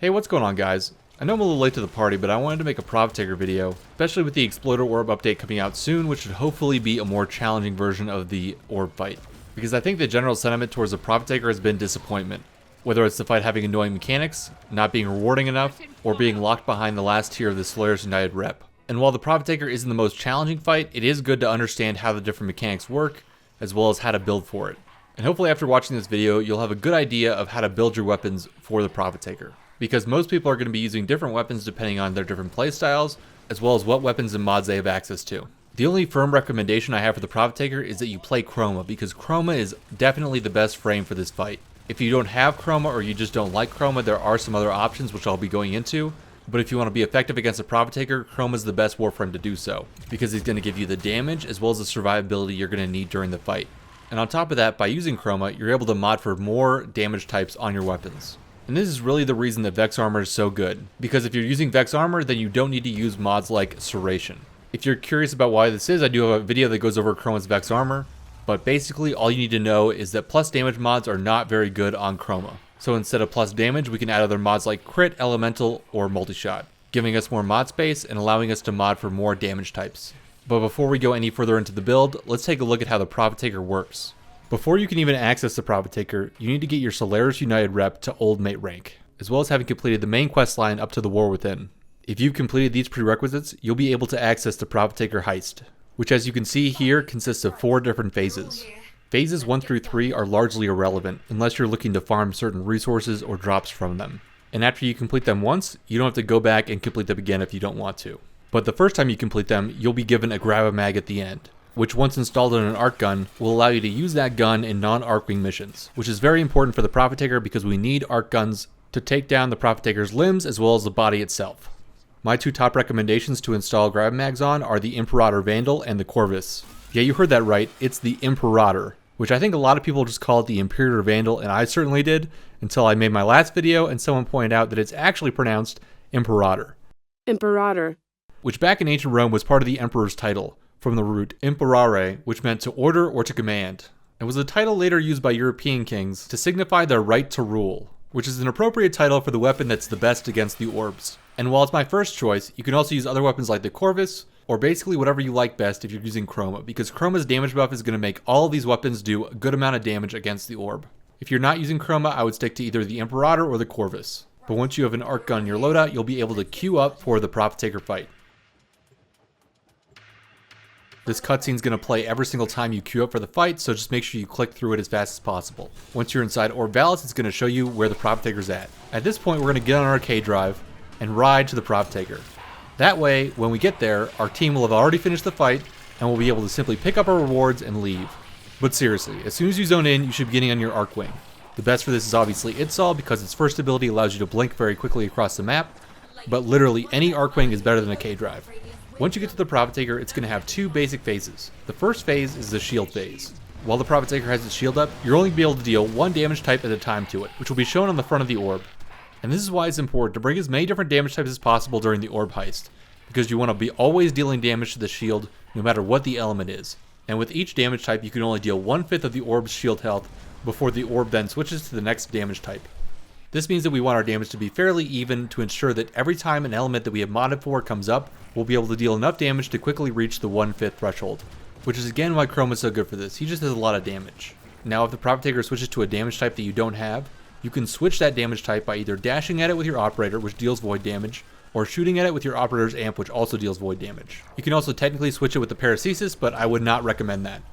Hey, what's going on, guys? I know I'm a little late to the party, but I wanted to make a Prov Taker video, especially with the Exploder Orb update coming out soon, which should hopefully be a more challenging version of the Orb fight. Because I think the general sentiment towards the Prov Taker has been disappointment. Whether it's the fight having annoying mechanics, not being rewarding enough, or being locked behind the last tier of the Solaris United rep. And while the Prov Taker isn't the most challenging fight, it is good to understand how the different mechanics work, as well as how to build for it. And hopefully after watching this video, you'll have a good idea of how to build your weapons for the Prov Taker. Because most people are going to be using different weapons depending on their different playstyles, as well as what weapons and mods they have access to. The only firm recommendation I have for the Prov Taker is that you play Chroma, because Chroma is definitely the best frame for this fight. If you don't have Chroma or you just don't like Chroma, there are some other options which I'll be going into. But if you want to be effective against a Prov Taker, Chroma is the best Warframe to do so, because he's going to give you the damage as well as the survivability you're going to need during the fight. And on top of that, by using Chroma, you're able to mod for more damage types on your weapons. And this is really the reason that Vex Armor is so good, because if you're using Vex Armor, then you don't need to use mods like Serration. If you're curious about why this is, I do have a video that goes over Chroma's Vex Armor, but basically all you need to know is that plus damage mods are not very good on Chroma. So instead of plus damage, we can add other mods like Crit, Elemental, or Multi-Shot, giving us more mod space and allowing us to mod for more damage types. But before we go any further into the build, let's take a look at how the Prov Taker works. Before you can even access the Prov Taker, you need to get your Solaris United rep to Old Mate rank, as well as having completed the main quest line up to the War Within. If you've completed these prerequisites, you'll be able to access the Prov Taker Heist, which as you can see here consists of 4 different phases. Phases 1 through 3 are largely irrelevant unless you're looking to farm certain resources or drops from them. And after you complete them once, you don't have to go back and complete them again if you don't want to. But the first time you complete them, you'll be given a Gravimag at the end, which once installed on an Archgun will allow you to use that gun in non-Archwing missions, which is very important for the Prov Taker because we need Archguns to take down the Prov Taker's limbs as well as the body itself. My 2 top recommendations to install Gravimags on are the Imperator Vandal and the Corvus. Yeah, you heard that right, it's the Imperator, which I think a lot of people just call it the Imperator Vandal, and I certainly did, until I made my last video and someone pointed out that it's actually pronounced Imperator. Imperator. Which back in ancient Rome was part of the Emperor's title, from the root imperare, which meant to order or to command, and was a title later used by European kings to signify their right to rule, which is an appropriate title for the weapon that's the best against the orbs. And while it's my first choice, you can also use other weapons like the Corvus, or basically whatever you like best if you're using Chroma, because Chroma's damage buff is going to make all of these weapons do a good amount of damage against the orb. If you're not using Chroma, I would stick to either the Imperator or the Corvus. But once you have an Archgun in your loadout, you'll be able to queue up for the Prov Taker fight. This cutscene is going to play every single time you queue up for the fight, so just make sure you click through it as fast as possible. Once you're inside Orb Vallis, it's going to show you where the Prov Taker's at. At this point, we're going to get on our arcade drive and ride to the Prov Taker. That way, when we get there, our team will have already finished the fight, and we'll be able to simply pick up our rewards and leave. But seriously, as soon as you zone in, you should be getting on your Archwing. The best for this is obviously Itzal, because its first ability allows you to blink very quickly across the map, but literally any Archwing is better than a K-Drive. Once you get to the Prov Taker, it's going to have 2 basic phases. The first phase is the shield phase. While the Prov Taker has its shield up, you're only going to be able to deal 1 damage type at a time to it, which will be shown on the front of the orb. And this is why it's important to bring as many different damage types as possible during the Orb Heist, because you want to be always dealing damage to the shield no matter what the element is. And with each damage type, you can only deal 1/5 of the orb's shield health before the orb then switches to the next damage type. This means that we want our damage to be fairly even to ensure that every time an element that we have modded for comes up, we'll be able to deal enough damage to quickly reach the 1/5 threshold, which is again why Chroma is so good for this. He just does a lot of damage. Now if the Prov Taker switches to a damage type that you don't have, you can switch that damage type by either dashing at it with your operator, which deals void damage, or shooting at it with your operator's amp, which also deals void damage. You can also technically switch it with the Paracesis, but I would not recommend that.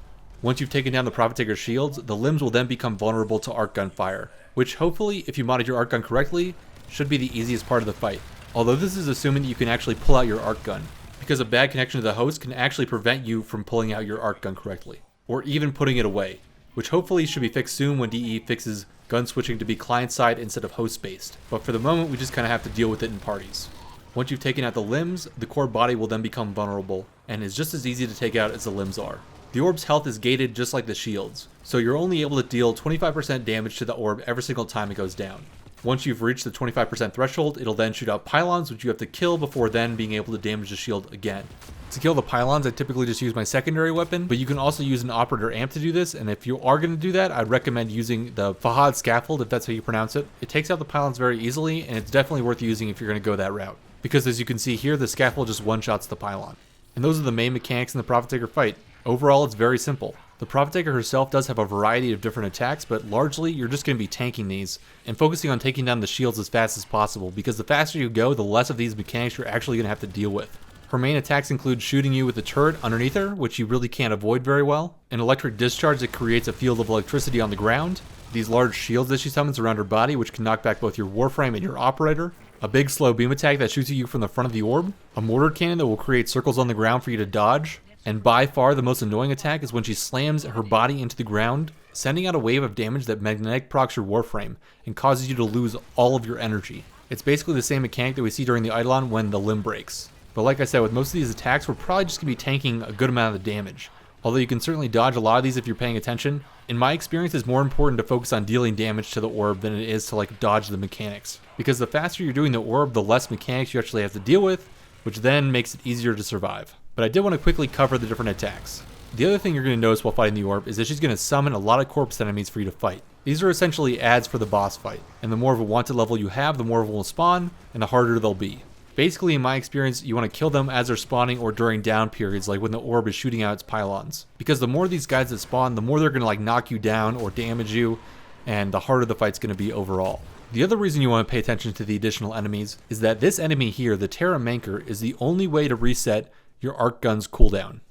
Once you've taken down the Prov Taker's shields, the limbs will then become vulnerable to Archgun fire, which hopefully, if you modded your Archgun correctly, should be the easiest part of the fight. Although this is assuming that you can actually pull out your Archgun, because a bad connection to the host can actually prevent you from pulling out your Archgun correctly, or even putting it away, which hopefully should be fixed soon when DE fixes gun switching to be client-side instead of host-based. But for the moment, we just kind of have to deal with it in parties. Once you've taken out the limbs, the core body will then become vulnerable, and is just as easy to take out as the limbs are. The orb's health is gated just like the shields, so you're only able to deal 25% damage to the orb every single time it goes down. Once you've reached the 25% threshold, it'll then shoot out pylons which you have to kill before then being able to damage the shield again. To kill the pylons, I typically just use my secondary weapon, but you can also use an operator amp to do this, and if you are going to do that, I'd recommend using the Phahd Scaffold, if that's how you pronounce it. It takes out the pylons very easily, and it's definitely worth using if you're going to go that route. Because as you can see here, the scaffold just one-shots the pylon. And those are the main mechanics in the Prophet Taker fight. Overall, it's very simple. The Prophet Taker herself does have a variety of different attacks, but largely you're just going to be tanking these and focusing on taking down the shields as fast as possible, because the faster you go, the less of these mechanics you're actually going to have to deal with. Her main attacks include shooting you with a turret underneath her, which you really can't avoid very well, an electric discharge that creates a field of electricity on the ground, these large shields that she summons around her body, which can knock back both your Warframe and your operator, a big slow beam attack that shoots at you from the front of the orb, a mortar cannon that will create circles on the ground for you to dodge, and by far the most annoying attack is when she slams her body into the ground, sending out a wave of damage that magnetic procs your Warframe and causes you to lose all of your energy. It's basically the same mechanic that we see during the Eidolon when the limb breaks. But like I said, with most of these attacks, we're probably just going to be tanking a good amount of the damage. Although you can certainly dodge a lot of these if you're paying attention. In my experience, it's more important to focus on dealing damage to the orb than it is to like dodge the mechanics. Because the faster you're doing the orb, the less mechanics you actually have to deal with, which then makes it easier to survive. But I did want to quickly cover the different attacks. The other thing you're going to notice while fighting the orb is that she's going to summon a lot of corpse enemies for you to fight. These are essentially ads for the boss fight, and the more of a wanted level you have, the more of them will spawn, and the harder they'll be. Basically, in my experience, you want to kill them as they're spawning or during down periods, like when the orb is shooting out its pylons. Because the more of these guys that spawn, the more they're going to like knock you down or damage you, and the harder the fight's going to be overall. The other reason you want to pay attention to the additional enemies is that this enemy here, the Toroids, is the only way to reset your Archgun's cooldown.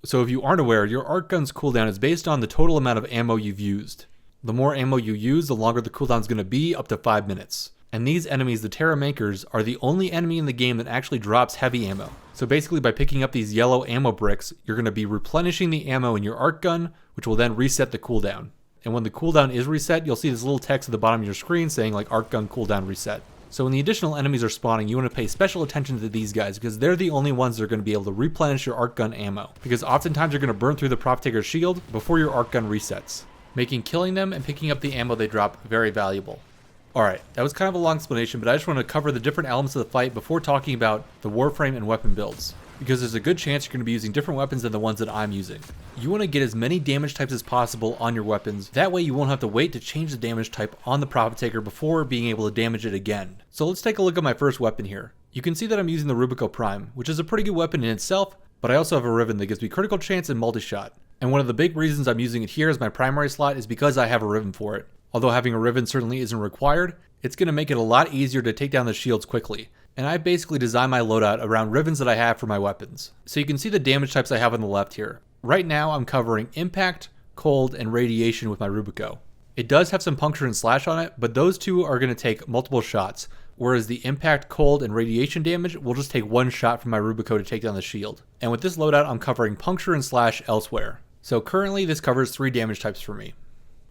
So if you aren't aware, your Archgun's cooldown is based on the total amount of ammo you've used. The more ammo you use, the longer the cooldown is going to be, up to 5 minutes. And these enemies, the Toroids, are the only enemy in the game that actually drops heavy ammo. So basically by picking up these yellow ammo bricks, you're going to be replenishing the ammo in your Archgun, which will then reset the cooldown. And when the cooldown is reset, you'll see this little text at the bottom of your screen saying like Archgun cooldown reset. So when the additional enemies are spawning, you want to pay special attention to these guys because they're the only ones that are going to be able to replenish your Archgun ammo. Because oftentimes you're going to burn through the Prophet Taker's shield before your Archgun resets, making killing them and picking up the ammo they drop very valuable. Alright, that was kind of a long explanation, but I just want to cover the different elements of the fight before talking about the Warframe and weapon builds. Because there's a good chance you're going to be using different weapons than the ones that I'm using. You want to get as many damage types as possible on your weapons, that way you won't have to wait to change the damage type on the Prophet Taker before being able to damage it again. So let's take a look at my first weapon here. You can see that I'm using the Rubico Prime, which is a pretty good weapon in itself, but I also have a Riven that gives me critical chance and multi-shot. And one of the big reasons I'm using it here as my primary slot is because I have a Riven for it. Although having a Riven certainly isn't required, it's going to make it a lot easier to take down the shields quickly. And I basically designed my loadout around Rivens that I have for my weapons. So you can see the damage types I have on the left here. Right now I'm covering impact, cold, and radiation with my Rubico. It does have some puncture and slash on it, but those two are going to take multiple shots, whereas the impact, cold, and radiation damage will just take one shot from my Rubico to take down the shield. And with this loadout I'm covering puncture and slash elsewhere. So currently this covers 3 damage types for me.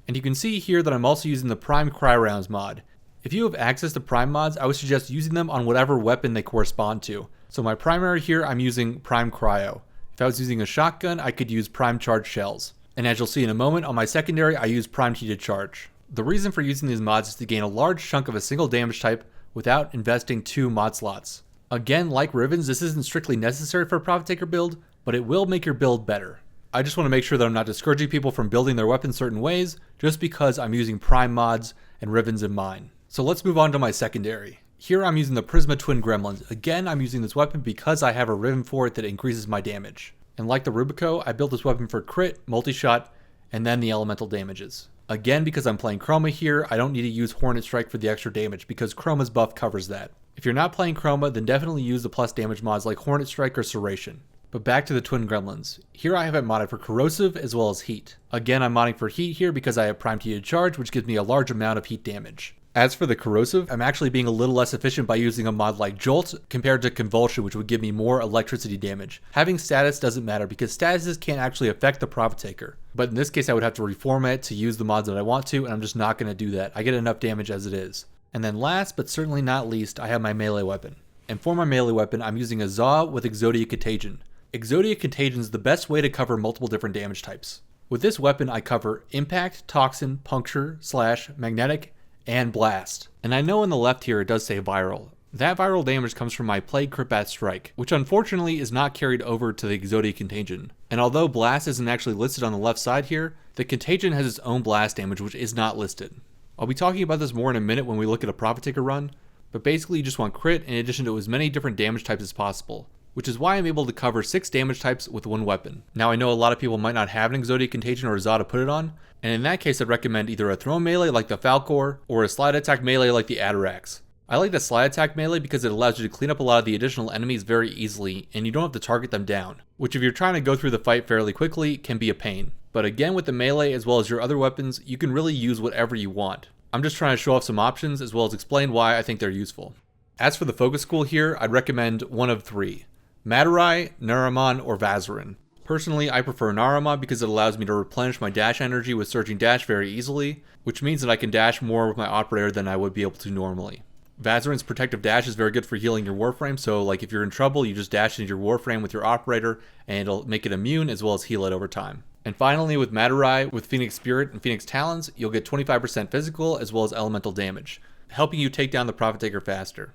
And you can see here that I'm also using the Prime Cry Rounds mod. If you have access to Prime mods, I would suggest using them on whatever weapon they correspond to. So my primary here, I'm using Prime Cryo. If I was using a shotgun, I could use Prime Charge Shells. And as you'll see in a moment, on my secondary, I use Prime Heated Charge. The reason for using these mods is to gain a large chunk of a single damage type without investing 2 mod slots. Again, like Rivens, this isn't strictly necessary for a Prophet Taker build, but it will make your build better. I just want to make sure that I'm not discouraging people from building their weapons certain ways, just because I'm using Prime mods and Rivens in mine. So let's move on to my secondary. Here I'm using the Prisma Twin Gremlins. Again, I'm using this weapon because I have a Riven for it that increases my damage. And like the Rubico, I built this weapon for crit, multi-shot, and then the elemental damages. Again, because I'm playing Chroma here, I don't need to use Hornet Strike for the extra damage because Chroma's buff covers that. If you're not playing Chroma, then definitely use the plus damage mods like Hornet Strike or Serration. But back to the Twin Gremlins. Here I have it modded for corrosive as well as heat. Again, I'm modding for heat here because I have Primed Heated Charge, which gives me a large amount of heat damage. As for the corrosive, I'm actually being a little less efficient by using a mod like Jolt compared to Convulsion, which would give me more electricity damage. Having status doesn't matter because statuses can't actually affect the Prophet Taker. But in this case, I would have to reformat to use the mods that I want to, and I'm just not going to do that. I get enough damage as it is. And then last, but certainly not least, I have my melee weapon. And for my melee weapon, I'm using a Zaw with Exodia Contagion. Exodia Contagion is the best way to cover multiple different damage types. With this weapon, I cover impact, toxin, puncture, slash, magnetic, and blast. And I know on the left here it does say viral. That viral damage comes from my Plague Crit Bat Strike, which unfortunately is not carried over to the Exodia Contagion. And although Blast isn't actually listed on the left side here, the Contagion has its own blast damage which is not listed. I'll be talking about this more in a minute when we look at a Profit Taker run, but basically you just want crit in addition to as many different damage types as possible, which is why I'm able to cover 6 damage types with one weapon. Now I know a lot of people might not have an Exodia Contagion or Zod to put it on, and in that case I'd recommend either a throw melee like the Falcor or a slide attack melee like the Atarax. I like the slide attack melee because it allows you to clean up a lot of the additional enemies very easily and you don't have to target them down, which if you're trying to go through the fight fairly quickly can be a pain. But again, with the melee as well as your other weapons, you can really use whatever you want. I'm just trying to show off some options as well as explain why I think they're useful. As for the focus school here, I'd recommend one of 3. Madarai, Naramon, or Vazarin. Personally, I prefer Naramon because it allows me to replenish my dash energy with Surging Dash very easily, which means that I can dash more with my operator than I would be able to normally. Vazarin's Protective Dash is very good for healing your Warframe, so like if you're in trouble, you just dash into your Warframe with your operator, and it'll make it immune as well as heal it over time. And finally, with Madarai, with Phoenix Spirit and Phoenix Talons, you'll get 25% physical as well as elemental damage, helping you take down the Profit Taker faster.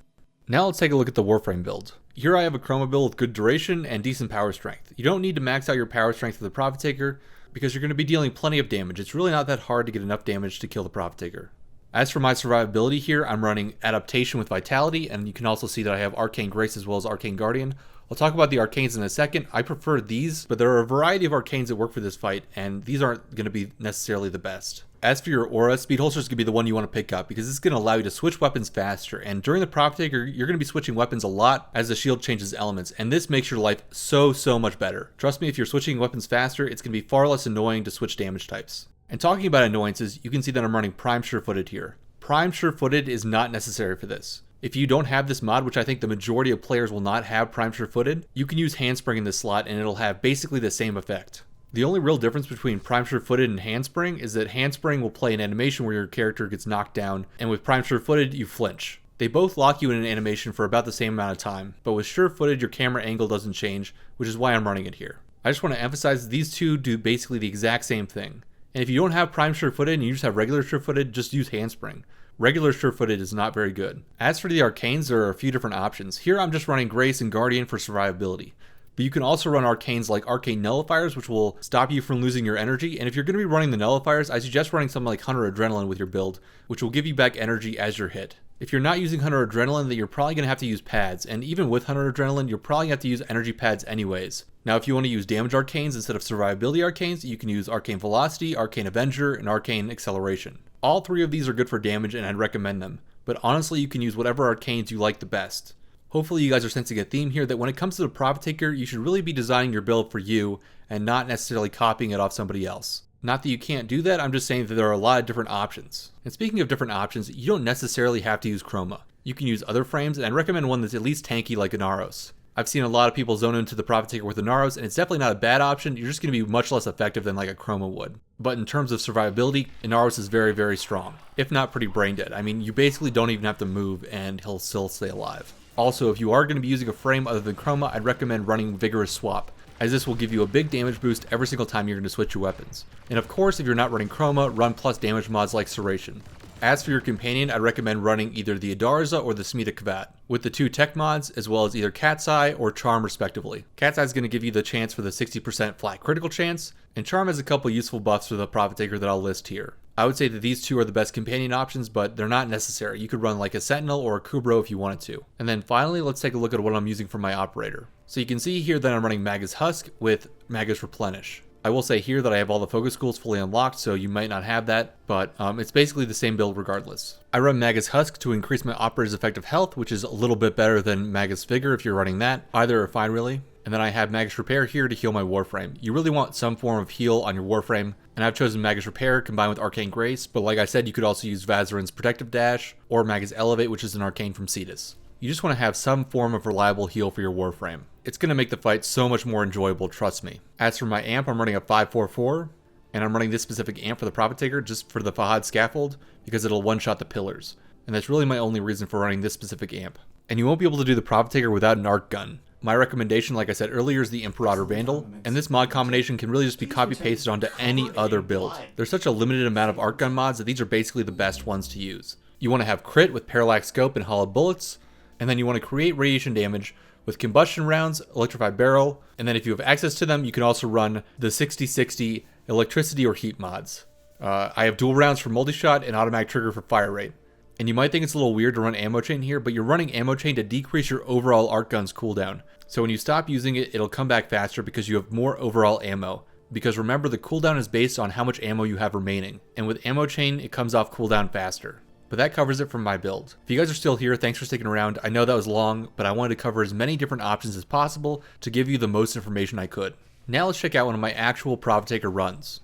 Now let's take a look at the Warframe build. Here I have a Chroma build with good duration and decent power strength. You don't need to max out your power strength for the Profit Taker because you're going to be dealing plenty of damage. It's really not that hard to get enough damage to kill the Profit Taker. As for my survivability here, I'm running Adaptation with Vitality, and you can also see that I have Arcane Grace as well as Arcane Guardian. I'll talk about the Arcanes in a second. I prefer these, but there are a variety of Arcanes that work for this fight, and these aren't going to be necessarily the best. As for your aura, Speed Holster is going to be the one you want to pick up because it's going to allow you to switch weapons faster, and during the Profit Taker, you're going to be switching weapons a lot as the shield changes elements, and this makes your life so much better. Trust me, if you're switching weapons faster, it's going to be far less annoying to switch damage types. And talking about annoyances, you can see that I'm running Prime Sure-Footed here. Prime Sure-Footed is not necessary for this. If you don't have this mod, which I think the majority of players will not have Prime Sure-Footed, you can use Handspring in this slot and it'll have basically the same effect. The only real difference between Prime Sure-Footed and Handspring is that Handspring will play an animation where your character gets knocked down, and with Prime Sure-Footed, you flinch. They both lock you in an animation for about the same amount of time, but with Sure-Footed, your camera angle doesn't change, which is why I'm running it here. I just want to emphasize these two do basically the exact same thing. And if you don't have Prime Sure-Footed and you just have regular Sure-Footed, just use Handspring. Regular Sure-Footed is not very good. As for the Arcanes, there are a few different options. Here I'm just running Grace and Guardian for survivability. But you can also run Arcanes like Arcane Nullifiers, which will stop you from losing your energy. And if you're going to be running the Nullifiers, I suggest running something like Hunter Adrenaline with your build, which will give you back energy as you're hit. If you're not using Hunter Adrenaline, then you're probably going to have to use pads. And even with Hunter Adrenaline, you're probably going to have to use energy pads anyways. Now, if you want to use damage Arcanes instead of survivability Arcanes, you can use Arcane Velocity, Arcane Avenger, and Arcane Acceleration. All 3 of these are good for damage and I'd recommend them, but honestly you can use whatever Arcanes you like the best. Hopefully you guys are sensing a theme here that when it comes to the Profit Taker, you should really be designing your build for you and not necessarily copying it off somebody else. Not that you can't do that, I'm just saying that there are a lot of different options. And speaking of different options, you don't necessarily have to use Chroma. You can use other frames, and I'd recommend one that's at least tanky like Inaros. I've seen a lot of people zone into the Profit Taker with Inaros, and it's definitely not a bad option. You're just going to be much less effective than like a Chroma would. But in terms of survivability, Inaros is very strong, if not pretty brain dead. I mean, you basically don't even have to move and he'll still stay alive. Also, if you are going to be using a frame other than Chroma, I'd recommend running Vigorous Swap, as this will give you a big damage boost every single time you're going to switch your weapons. And of course, if you're not running Chroma, run plus damage mods like Serration. As for your companion, I'd recommend running either the Adarza or the Smita Kvat, with the 2 tech mods, as well as either Cat's Eye or Charm respectively. Cat's Eye is going to give you the chance for the 60% flat critical chance, and Charm has a couple useful buffs for the Profit Taker that I'll list here. I would say that these 2 are the best companion options, but they're not necessary. You could run like a Sentinel or a Kubro if you wanted to. And then finally, let's take a look at what I'm using for my operator. So you can see here that I'm running Magus Husk with Magus Replenish. I will say here that I have all the focus schools fully unlocked, so you might not have that, but it's basically the same build regardless. I run Magus Husk to increase my operator's effective health, which is a little bit better than Magus Vigor if you're running that. Either are fine really. And then I have Magus Repair here to heal my Warframe. You really want some form of heal on your Warframe, and I've chosen Magus Repair combined with Arcane Grace, but like I said, you could also use Vazarin's Protective Dash, or Magus Elevate, which is an Arcane from Cetus. You just want to have some form of reliable heal for your Warframe. It's going to make the fight so much more enjoyable, trust me. As for my amp, I'm running a 544, and I'm running this specific amp for the Profit Taker just for the Phahd Scaffold, because it'll one-shot the pillars. And that's really my only reason for running this specific amp. And you won't be able to do the Profit Taker without an Archgun. My recommendation, like I said earlier, is the Imperator Vandal, and this mod combination can really just be copy-pasted onto any other build. There's such a limited amount of Archgun mods that these are basically the best ones to use. You want to have crit with Parallax Scope and Hollow Bullets, And then you want to create radiation damage with combustion rounds, electrified barrel, and then if you have access to them, you can also run the 60/60 electricity or heat mods. I have dual rounds for multi-shot and automatic trigger for fire rate. And you might think it's a little weird to run ammo chain here, but you're running ammo chain to decrease your overall Archgun's cooldown. So when you stop using it, it'll come back faster because you have more overall ammo. Because remember, the cooldown is based on how much ammo you have remaining. And with ammo chain, it comes off cooldown faster. But that covers it from my build. If you guys are still here, thanks for sticking around. I know that was long, but I wanted to cover as many different options as possible to give you the most information I could. Now let's check out one of my actual Profiteer runs.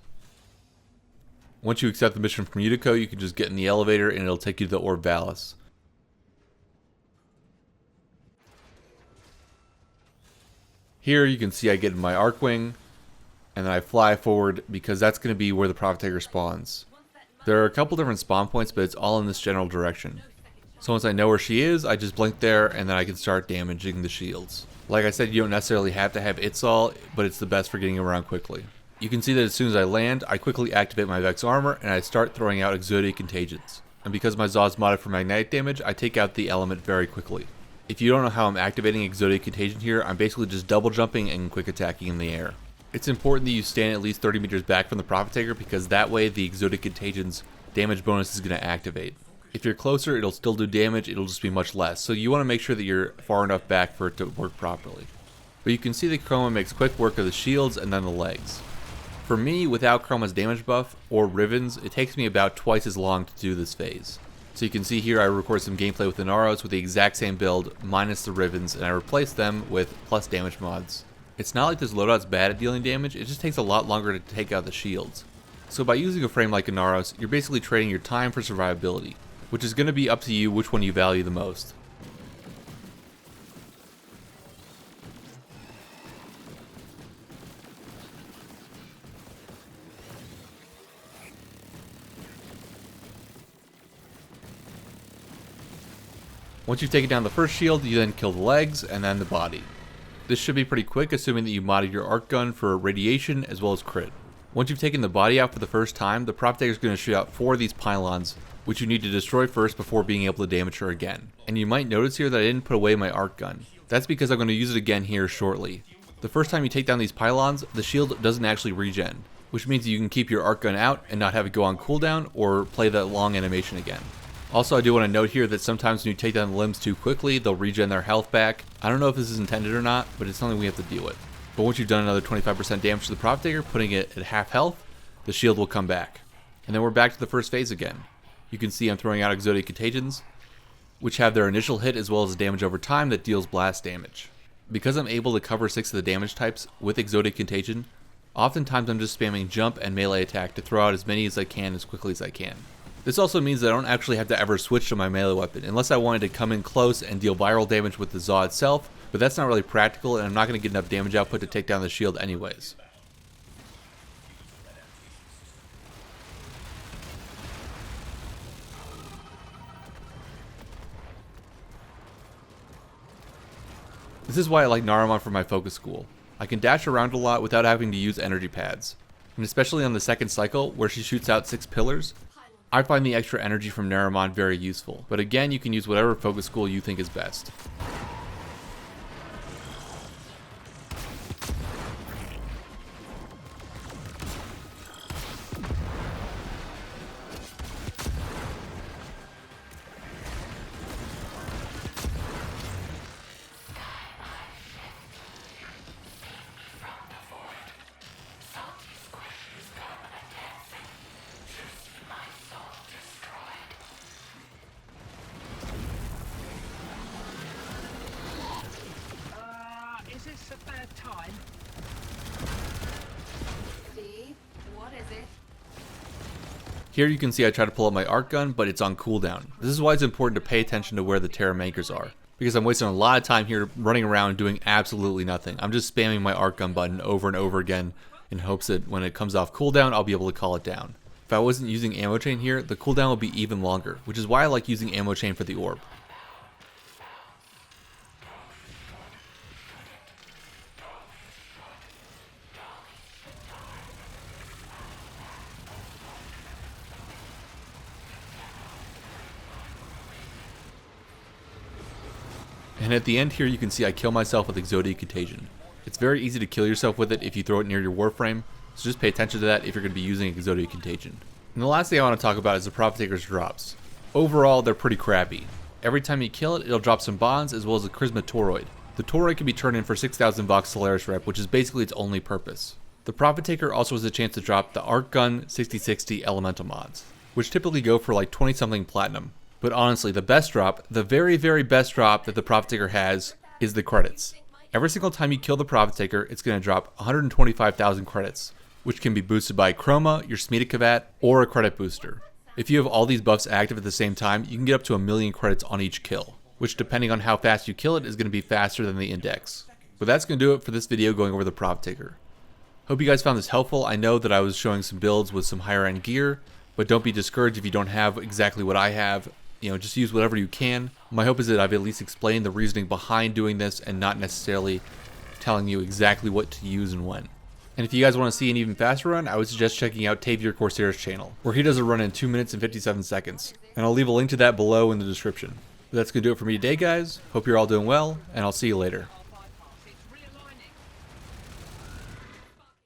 Once you accept the mission from Utico, you can just get in the elevator and it'll take you to the Orb Heist. Here you can see I get in my Archwing, and then I fly forward because that's going to be where the Profiteer spawns. There are a couple different spawn points, but it's all in this general direction. So once I know where she is, I just blink there and then I can start damaging the shields. Like I said, you don't necessarily have to have Itzal, but it's the best for getting around quickly. You can see that as soon as I land, I quickly activate my Vex armor and I start throwing out Exodia Contagions. And because my Zaw is modded for magnetic damage, I take out the element very quickly. If you don't know how I'm activating Exodia Contagion here, I'm basically just double jumping and quick attacking in the air. It's important that you stand at least 30 meters back from the Profiteer because that way the Exodia Contagion's damage bonus is going to activate. If you're closer, it'll still do damage, it'll just be much less. So you want to make sure that you're far enough back for it to work properly. But you can see that Chroma makes quick work of the shields and then the legs. For me, without Chroma's damage buff or Rivens, it takes me about twice as long to do this phase. So you can see here I record some gameplay with the Naros with the exact same build, minus the Rivens, and I replace them with plus damage mods. It's not like this loadout's bad at dealing damage, it just takes a lot longer to take out the shields. So by using a frame like a Naros, you're basically trading your time for survivability, which is going to be up to you which one you value the most. Once you've taken down the first shield, you then kill the legs and then the body. This should be pretty quick, assuming that you modded your Archgun for radiation as well as crit. Once you've taken the body out for the first time, the Profiteer is going to shoot out 4 of these pylons, which you need to destroy first before being able to damage her again. And you might notice here that I didn't put away my Archgun. That's because I'm going to use it again here shortly. The first time you take down these pylons, the shield doesn't actually regen, which means you can keep your Archgun out and not have it go on cooldown or play that long animation again. Also, I do want to note here that sometimes when you take down the limbs too quickly, they'll regen their health back. I don't know if this is intended or not, but it's something we have to deal with. But once you've done another 25% damage to the Profiteer, putting it at half health, the shield will come back. And then we're back to the first phase again. You can see I'm throwing out Exodia Contagions, which have their initial hit as well as damage over time that deals blast damage. Because I'm able to cover 6 of the damage types with Exodia Contagion, oftentimes I'm just spamming jump and melee attack to throw out as many as I can as quickly as I can. This also means that I don't actually have to ever switch to my melee weapon, unless I wanted to come in close and deal viral damage with the Zaw itself, but that's not really practical and I'm not going to get enough damage output to take down the shield anyways. This is why I like Naramon for my focus school. I can dash around a lot without having to use energy pads, and especially on the second cycle where she shoots out 6 pillars, I find the extra energy from Naramon very useful, but again you can use whatever focus school you think is best. Is this a bad time? See? What is it? Here you can see I try to pull up my Archgun, but it's on cooldown. This is why it's important to pay attention to where the Terra anchors are, because I'm wasting a lot of time here running around doing absolutely nothing. I'm just spamming my Archgun button over and over again in hopes that when it comes off cooldown, I'll be able to call it down. If I wasn't using ammo chain here, the cooldown will be even longer, which is why I like using ammo chain for the orb. And at the end here you can see I kill myself with Exodia Contagion. It's very easy to kill yourself with it if you throw it near your Warframe, so just pay attention to that if you're going to be using Exodia Contagion. And the last thing I want to talk about is the Profit Taker's drops. Overall, they're pretty crappy. Every time you kill it, it'll drop some bonds as well as a Charisma Toroid. The Toroid can be turned in for 6,000 Vox Solaris rep, which is basically its only purpose. The Profit Taker also has a chance to drop the Archgun 6060 Elemental mods, which typically go for like 20 something platinum. But honestly, the best drop, the very best drop that the Profit Taker has is the credits. Every single time you kill the Profit Taker, it's going to drop 125,000 credits, which can be boosted by Chroma, your Sapmatic, or a credit booster. If you have all these buffs active at the same time, you can get up to 1,000,000 credits on each kill, which depending on how fast you kill it is going to be faster than the index. But that's going to do it for this video going over the Profit Taker. Hope you guys found this helpful. I know that I was showing some builds with some higher end gear, but don't be discouraged if you don't have exactly what I have. Just use whatever you can. My hope is that I've at least explained the reasoning behind doing this and not necessarily telling you exactly what to use and when. And if you guys want to see an even faster run, I would suggest checking out Tavier Corsair's channel, where he does a run in 2 minutes and 57 seconds. And I'll leave a link to that below in the description. But that's going to do it for me today, guys. Hope you're all doing well, and I'll see you later.